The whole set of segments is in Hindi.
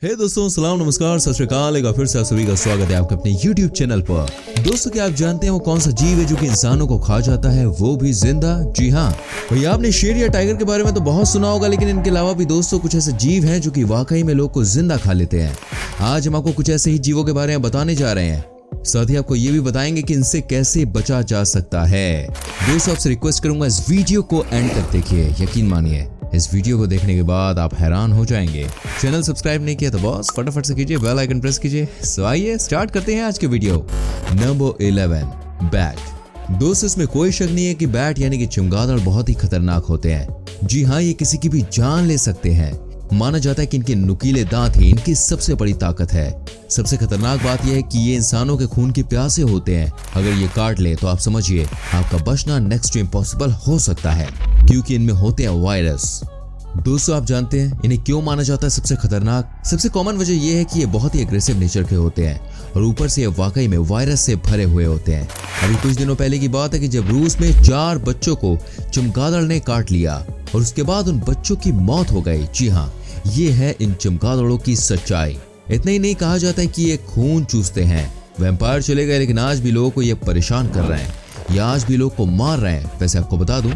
हे दोस्तों, सलाम नमस्कार सत श्री अकाल। एक बार फिर से आप सभी का स्वागत है आपके अपने YouTube चैनल पर। दोस्तों, क्या आप जानते हैं वो कौन सा जीव है जो कि इंसानों को खा जाता है, वो भी जिंदा? जी हाँ भैया, आपने शेर या टाइगर के बारे में तो बहुत सुना होगा, लेकिन इनके अलावा भी दोस्तों कुछ ऐसे जीव हैं जो कि वाकई में लोग को जिंदा खा लेते हैं। आज हम आपको कुछ ऐसे ही जीवों के बारे में बताने जा रहे हैं, साथ ही आपको ये भी बताएंगे कि इनसे कैसे बचा जा सकता है। दोस्तों, आपसे रिक्वेस्ट करूंगा इस वीडियो को एंड तक देखिए। यकीन मानिए, इस वीडियो को देखने के बाद आप हैरान हो जाएंगे। चैनल सब्सक्राइब नहीं किया तो बॉस फटाफट से कीजिए, बेल आइकन प्रेस कीजिए। सो आइए स्टार्ट करते हैं आज के वीडियो। Number 11, bat. दोस्तों, इसमें कोई शक नहीं है कि बैट यानी कि चमगादड़ बहुत ही खतरनाक होते हैं। जी हाँ, ये किसी की भी जान ले सकते हैं। माना जाता है कि इनके नुकीले दांत ही इनकी सबसे बड़ी ताकत है। सबसे खतरनाक बात यह है कि ये इंसानों के खून के प्यासे होते हैं। अगर ये काट ले तो आप समझिए आपका बचना नेक्स्ट टू इम्पॉसिबल हो सकता है, क्योंकि इनमें होते हैं वायरस। दोस्तों, आप जानते हैं इन्हें क्यों माना जाता है सबसे खतरनाक? सबसे कॉमन वजह यह है कि ये बहुत ही एग्रेसिव नेचर के होते हैं और ऊपर से ये वाकई में वायरस से भरे हुए होते हैं। अभी कुछ दिनों पहले की बात है कि जब रूस में 4 बच्चों को चमगादड़ ने काट लिया और उसके बाद उन बच्चों की मौत हो गई। जी हाँ, ये है इन चमगादड़ों की सच्चाई। इतना ही नहीं, कहा जाता है कि ये खून चूसते हैं। वैम्पायर चले गए, लेकिन आज भी लोगों को ये परेशान कर रहे हैं या आज भी लोग को मार रहे हैं। वैसे आपको बता दूं,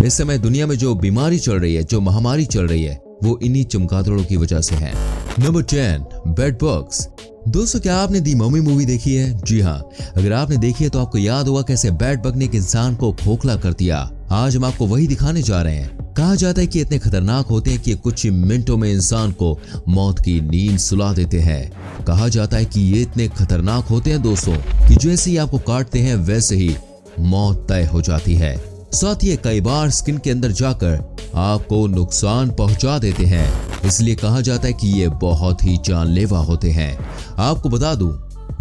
इस समय दुनिया में जो बीमारी चल रही है, जो महामारी चल रही है, वो इन्हीं चमगादड़ों की वजह से है। Number 10, bed bugs. दोस्तों, क्या आपने दी मम्मी मूवी देखी है? जी हाँ, अगर आपने देखी है तो आपको याद होगा कैसे बेड बग ने एक इंसान को खोखला कर दिया। आज हम आपको वही दिखाने जा रहे हैं। कहा जाता है कि इतने खतरनाक होते हैं कि कुछ ही मिनटों में इंसान को मौत की नींद सुला देते हैं। कहा जाता है कि ये इतने खतरनाक होते हैं दोस्तों कि जैसे ही आपको काटते हैं वैसे ही मौत तय हो जाती है। साथ ही कई बार स्किन के अंदर जाकर आपको नुकसान पहुंचा देते हैं। इसलिए कहा जाता है कि ये बहुत ही जानलेवा होते हैं। आपको बता दूं,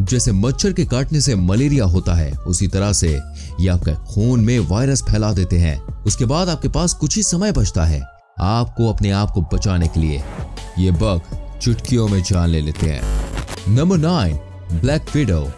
जैसे मच्छर के काटने से मलेरिया होता है, उसी तरह से ये आपके खून में वायरस फैला देते हैं। उसके बाद आपके पास कुछ ही समय बचता है आपको अपने आप को बचाने के लिए। ये बग चुटकियों में जान ले लेते हैं। Number 9, black window.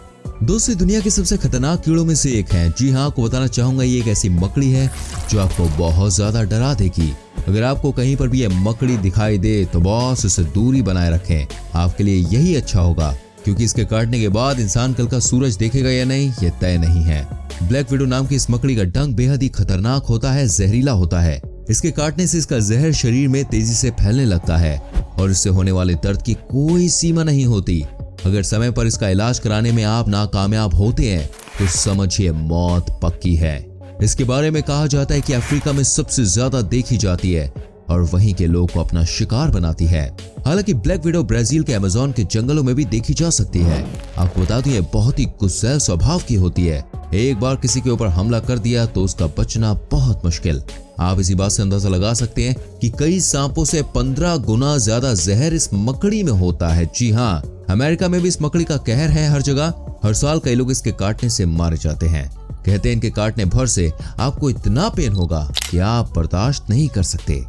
दोस्तों, दुनिया के सबसे खतरनाक कीड़ों में से एक है। जी हाँ, आपको बताना चाहूंगा, ये एक ऐसी मकड़ी है जो आपको बहुत ज्यादा डरा देगी। अगर आपको कहीं पर भी ये मकड़ी दिखाई दे तो बॉस इससे दूरी बनाए रखें। आपके लिए यही अच्छा होगा, क्योंकि इसके काटने के बाद इंसान कल का सूरज देखेगा या नहीं, ये तय नहीं है। ब्लैक विडो नाम की इस मकड़ी का डंक बेहद ही खतरनाक होता है, जहरीला होता है। इसके काटने से इसका जहर शरीर में तेजी से फैलने लगता है और इससे होने वाले दर्द की कोई सीमा नहीं होती। अगर समय पर इसका इलाज कराने में आप नाकामयाब होते हैं तो समझिए मौत पक्की है। इसके बारे में कहा जाता है कि अफ्रीका में सबसे ज्यादा देखी जाती है और वहीं के लोग को अपना शिकार बनाती है। हालांकि ब्लैक विडो ब्राजील के अमेज़न के जंगलों में भी देखी जा सकती है। आपको बता दूं, ये बहुत ही गुस्सैल स्वभाव की होती है। एक बार किसी के ऊपर हमला कर दिया तो उसका बचना बहुत मुश्किल। आप इसी बात से अंदाजा लगा सकते हैं कि कई सांपों से 15 गुना ज्यादा जहर इस मकड़ी में होता है। जी हाँ, अमेरिका में भी इस मकड़ी का कहर है हर जगह। हर साल कई लोग इसके काटने से मारे जाते हैं। कहते हैं इनके काटने भर से आपको इतना पेन होगा कि आप बर्दाश्त नहीं कर सकते।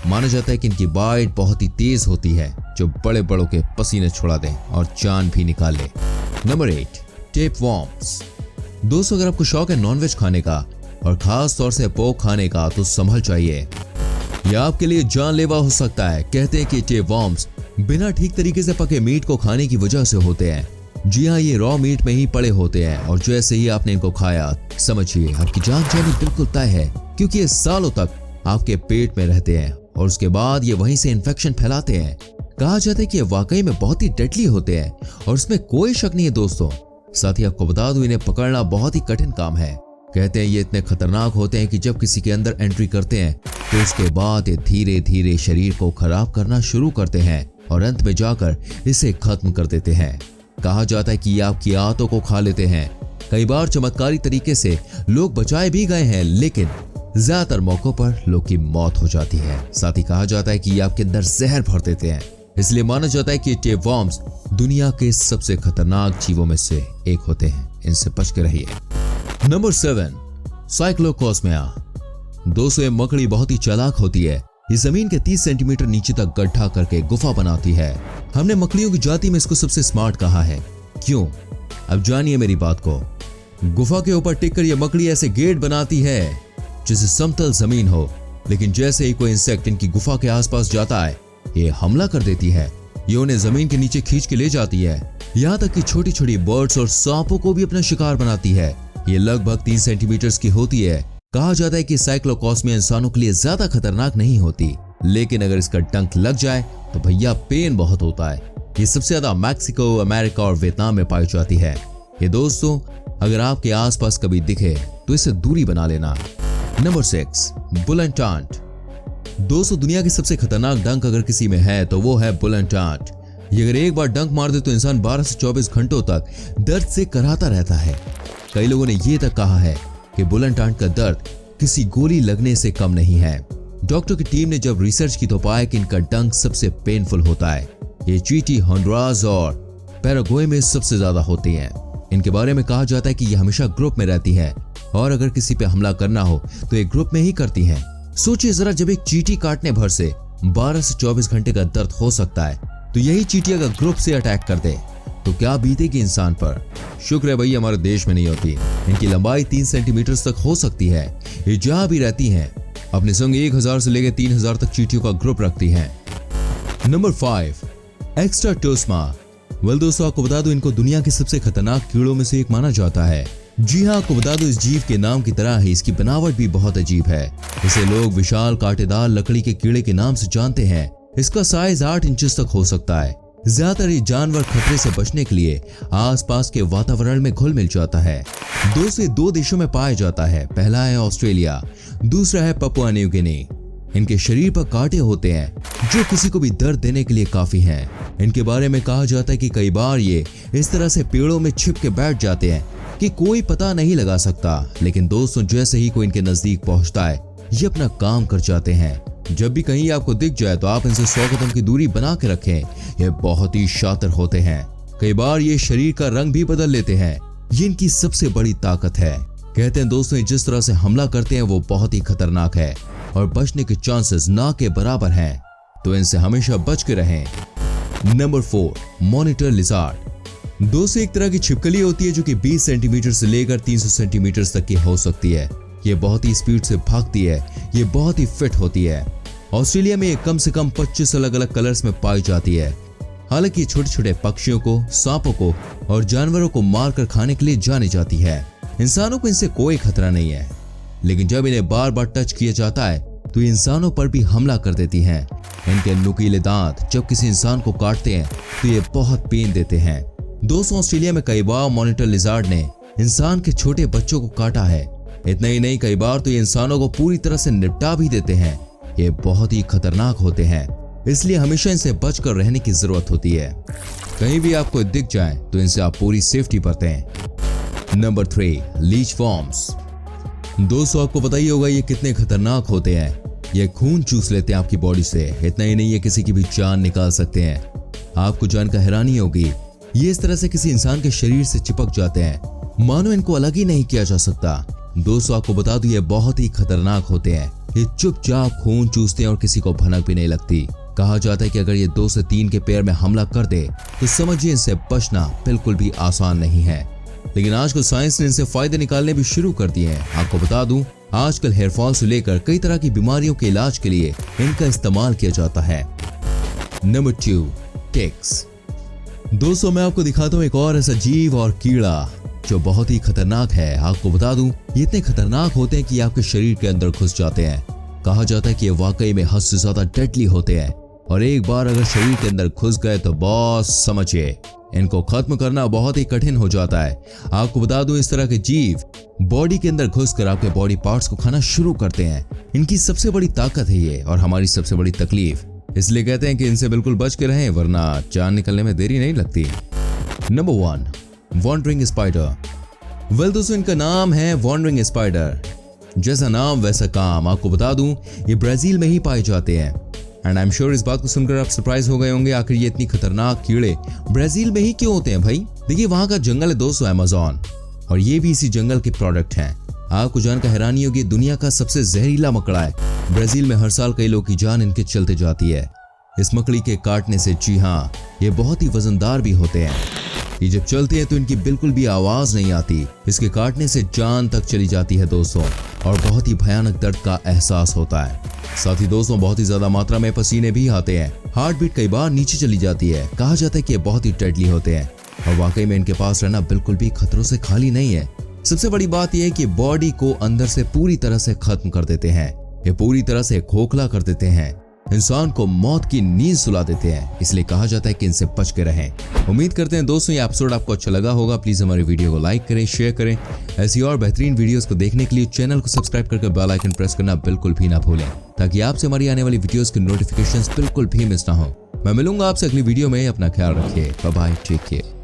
माना जाता है कि इनकी बाइट बहुत ही तेज होती है, जो बड़े बड़ों के पसीने छुड़ा दें और जान भी निकाल ले। Number 8, tapeworms. दोस्तों, अगर आपको शौक है नॉनवेज खाने का और खास तौर से पोर्क खाने का तो संभल जाइए, यह आपके लिए जानलेवा हो सकता है। कहते हैं कि टेपवर्म्स बिना ठीक तरीके से पके मीट को खाने की वजह से होते हैं। जी हाँ, ये रॉ मीट में ही पड़े होते हैं और जैसे ही आपने इनको खाया समझिए आपकी जान जानी बिल्कुल तय है, क्योंकि ये सालों तक आपके पेट में रहते हैं और उसके बाद ये वहीं से इन्फेक्शन फैलाते हैं। कहा जाता है कि ये वाकई में बहुत ही डेडली होते हैं और इसमें कोई शक नहीं है दोस्तों। साथ ही आपको बता दूं, इन्हें पकड़ना बहुत ही कठिन काम है। कहते हैं ये इतने खतरनाक होते हैं कि जब किसी के अंदर एंट्री करते हैं तो उसके बाद ये धीरे धीरे शरीर को खराब करना शुरू करते हैं और अंत में जाकर इसे खत्म कर देते हैं। कहा जाता है कि ये आपकी आंतों को खा लेते हैं। कई बार चमत्कारी तरीके से लोग बचाए भी गए हैं, लेकिन ज्यादातर मौकों पर लोग की मौत हो जाती है। साथ ही कहा जाता है कि ये आपके अंदर जहर भर देते हैं। इसलिए माना जाता है कि टेपवर्म्स दुनिया के सबसे खतरनाक जीवों में से एक होते हैं। इनसे बच के रहिए। नंबर 7, साइक्लोकोस्मिया। दोस्तों, ये मकड़ी बहुत ही चालाक होती है। ये जमीन के 30 सेंटीमीटर नीचे तक गड्ढा करके गुफा बनाती है। हमने मकड़ियों की जाति में इसको सबसे स्मार्ट कहा है। क्यों? अब जानिए मेरी बात को। गुफा के ऊपर टिक कर ये मकड़ी ऐसे गेट बनाती है जैसे समतल जमीन हो, लेकिन जैसे ही कोई इंसेक्ट इनकी गुफा के आसपास जाता है ये हमला कर देती है। ये उन्हें जमीन के नीचे खींच के ले जाती है। यहाँ तक कि छोटी छोटी बर्ड्स और सांपों को भी अपना शिकार बनाती है। ये लगभग 3 सेंटीमीटर की होती है। कहा जाता है कि साइक्लोकॉस्मिया इंसानों के लिए ज्यादा खतरनाक नहीं होती, लेकिन अगर इसका डंक लग जाए तो भैया पेन बहुत होता है। ये सबसे ज्यादा मैक्सिको, अमेरिका और वियतनाम में पाई जाती है। ये दोस्तों अगर आपके आसपास कभी दिखे तो इससे दूरी बना लेना। Number 6, bull and taunt. दोस्तों दुनिया की सबसे खतरनाक डंक अगर किसी में है तो वो है बुल एंड टांट। ये अगर एक बार डंक मार दे तो इंसान 12 से 24 घंटों तक दर्द से कराहता रहता है। कई लोगों ने ये तक कहा है कि बुल एंड टांट का दर्द किसी गोली लगने से कम नहीं है। डॉक्टर की टीम ने जब रिसर्च की तो पाया कि इनका डंक सबसे पेनफुल होता है। ये चीटी, होंडुरास और पैराग्वे में सबसे ज्यादा होती हैं। इनके बारे में कहा जाता है कि ये हमेशा ग्रुप में रहती है और अगर किसी पे हमला करना हो तो एक ग्रुप में ही करती हैं। सोचिए जरा, जब एक चींटी काटने भर से 12 से 24 घंटे का दर्द हो सकता है तो यही चींटी अगर ग्रुप से अटैक कर दे तो क्या बीतेगी इंसान पर। शुक्र है भाई हमारे देश में नहीं होती। इनकी लंबाई 3 सेंटीमीटर तक हो सकती है। ये जहां भी रहती हैं अपने संग 1000 से लेकर 3000 तक चींटियों का ग्रुप रखती हैं। नंबर 5, एक्स्ट्राटोस्मा। वेल दोस्तों आपको बता दो इनको दुनिया के सबसे खतरनाक कीड़ों में से एक माना जाता है। जी हाँ, आपको बता दो इस जीव के नाम की तरह ही इसकी बनावट भी बहुत अजीब है। इसे लोग विशाल कांटेदार लकड़ी के कीड़े के नाम से जानते हैं। इसका साइज 8 इंचेस तक हो सकता है। ज्यादातर ये जानवर खतरे से बचने के लिए आसपास के वातावरण में घुल मिल जाता है। दोस्तों 2 देशों में पाया जाता है। पहला है ऑस्ट्रेलिया, दूसरा है पपुआ न्यू गिनी। इनके शरीर पर कांटे होते हैं जो किसी को भी दर्द देने के लिए काफी हैं। इनके बारे में कहा जाता है कि कई बार ये इस तरह से पेड़ों में छिप के बैठ जाते हैं कि कोई पता नहीं लगा सकता, लेकिन दोस्तों जैसे ही कोई इनके नजदीक पहुंचता है ये अपना काम कर जाते हैं। जब भी कहीं आपको दिख जाए तो आप इनसे 100 कदम की दूरी बना के रखें। ये बहुत ही शातिर होते हैं। कई बार ये शरीर का रंग भी बदल लेते हैं। ये इनकी सबसे बड़ी ताकत है। कहते हैं दोस्तों जिस तरह से हमला करते हैं वो बहुत ही खतरनाक है और बचने के चांसेस ना के बराबर हैं, तो इनसे हमेशा बच के रहें। Number 4, monitor lizard. दोस्तों एक तरह की छिपकली होती है जो कि 20 सेंटीमीटर से लेकर 300 सेंटीमीटर तक की हो सकती है। ये बहुत ही स्पीड से भागती है। ये बहुत ही फिट होती है। ऑस्ट्रेलिया में ये कम से कम 25 अलग अलग कलर्स में पाई जाती है। हालांकि छोटे छोटे पक्षियों को, सांपों को और जानवरों को मारकर खाने के लिए जानी जाती है। इंसानों को इनसे कोई खतरा नहीं है, लेकिन जब इन्हें बार बार टच किया जाता है तो इंसानों पर भी हमला कर देती हैं। इनके नुकीले दांत जब किसी इंसान को काटते हैं तो ये बहुत पेन देते हैं। दोस्तों ऑस्ट्रेलिया में कई बार मॉनिटर लिजार्ड ने इंसान के छोटे बच्चों को काटा है। इतना ही नहीं, कई बार तो ये इंसानों को पूरी तरह से निपटा भी देते हैं। ये बहुत ही खतरनाक होते हैं, इसलिए हमेशा इनसे बचकर रहने की जरूरत होती है। कहीं भी आपको दिख जाए तो इनसे आप पूरी सेफ्टी बरतें। Number 3, leech worms. दोस्तों आपको पता ही होगा ये कितने खतरनाक होते हैं। ये खून चूस लेते हैं आपकी बॉडी से। इतना ही नहीं, ये किसी की भी जान निकाल सकते हैं। आपको जानकर हैरानी होगी, ये इस तरह से किसी इंसान के शरीर से चिपक जाते हैं मानो इनको अलग ही नहीं किया जा सकता। दोस्तों आपको बता दूं ये बहुत ही खतरनाक होते हैं। ये चुपचाप खून चूसते हैं और किसी को भनक भी नहीं लगती। कहा जाता है कि अगर ये 2 से 3 के पैर में हमला कर दे तो समझिए इनसे बचना बिल्कुल भी आसान नहीं है। लेकिन आजकल साइंस ने इनसे फायदे निकालने भी शुरू कर दिए हैं। आपको बता दूं आजकल हेयर फॉल से लेकर कई तरह की बीमारियों के इलाज के लिए इनका इस्तेमाल किया जाता है। Number 2, ticks. दोस्तों मैं आपको दिखाता हूँ एक और ऐसा जीव और कीड़ा जो बहुत ही खतरनाक है। आपको बता दूं ये इतने खतरनाक होते हैं कि आपके शरीर के अंदर घुस जाते हैं। कहा जाता है कि ये वाकई में हद से ज्यादा डेडली होते हैं और एक बार अगर शरीर के अंदर घुस गए तो बॉस समझिए इनको खत्म करना बहुत ही कठिन हो जाता है। आपको बता दूं इस तरह के जीव बॉडी के अंदर घुसकर आपके बॉडी पार्ट्स को खाना शुरू करते हैं। इनकी सबसे बड़ी ताकत है ये और हमारी सबसे बड़ी तकलीफ। इसलिए कहते हैं कि इनसे बिल्कुल बच के रहें वरना जान निकलने में देरी नहीं लगती। Number 1, wandering spider. वेल दोस्तों इनका नाम है वॉन्डरिंग स्पाइडर। जैसा नाम वैसा काम। आपको बता दूं ये ब्राजील में ही पाए जाते हैं। एंड आई एम श्योर इस बात को सुनकर आप सरप्राइज हो गए होंगे आखिर ये इतनी खतरनाक कीड़े ब्राजील में ही क्यों होते हैं भाई। देखिए वहां का जंगल है दोस्तों अमेज़न, और ये भी इसी जंगल के प्रोडक्ट हैं। आपको जानकर हैरानी होगी दुनिया का सबसे जहरीला मकड़ा है। ब्राजील में हर साल कई लोगों की जान इनके चलते जाती है इस मकड़ी के काटने से। जी हाँ, ये बहुत ही वजनदार भी होते हैं। ये जब चलते हैं तो इनकी बिल्कुल भी आवाज नहीं आती। इसके काटने से जान तक चली जाती है दोस्तों। और बहुत ही भयानक दर्द का एहसास होता है। साथ ही दोस्तों बहुत ही ज्यादा मात्रा में पसीने भी आते हैं, हार्ट बीट कई बार नीचे चली जाती है। कहा जाता है कि ये बहुत ही डेडली होते हैं और वाकई में इनके पास रहना बिल्कुल भी खतरों से खाली नहीं है। सबसे बड़ी बात यह है कि बॉडी को अंदर से पूरी तरह से खत्म कर देते हैं। ये पूरी तरह से खोखला कर देते हैं, इंसान को मौत की नींद सुला देते हैं। इसलिए कहा जाता है कि इनसे बच के रहें। उम्मीद करते हैं दोस्तों ये एपिसोड आपको अच्छा लगा होगा। प्लीज हमारी वीडियो को लाइक करें, शेयर करें। ऐसी और बेहतरीन वीडियोस को देखने के लिए चैनल को सब्सक्राइब करके बेल आइकन प्रेस करना बिल्कुल भी ना भूलें, ताकि आपसे हमारी आने वाली वीडियोस की नोटिफिकेशंस बिल्कुल भी मिस ना हो। मैं मिलूंगा आपसे अगली वीडियो में। अपना ख्याल रखिए। Bye bye, take care.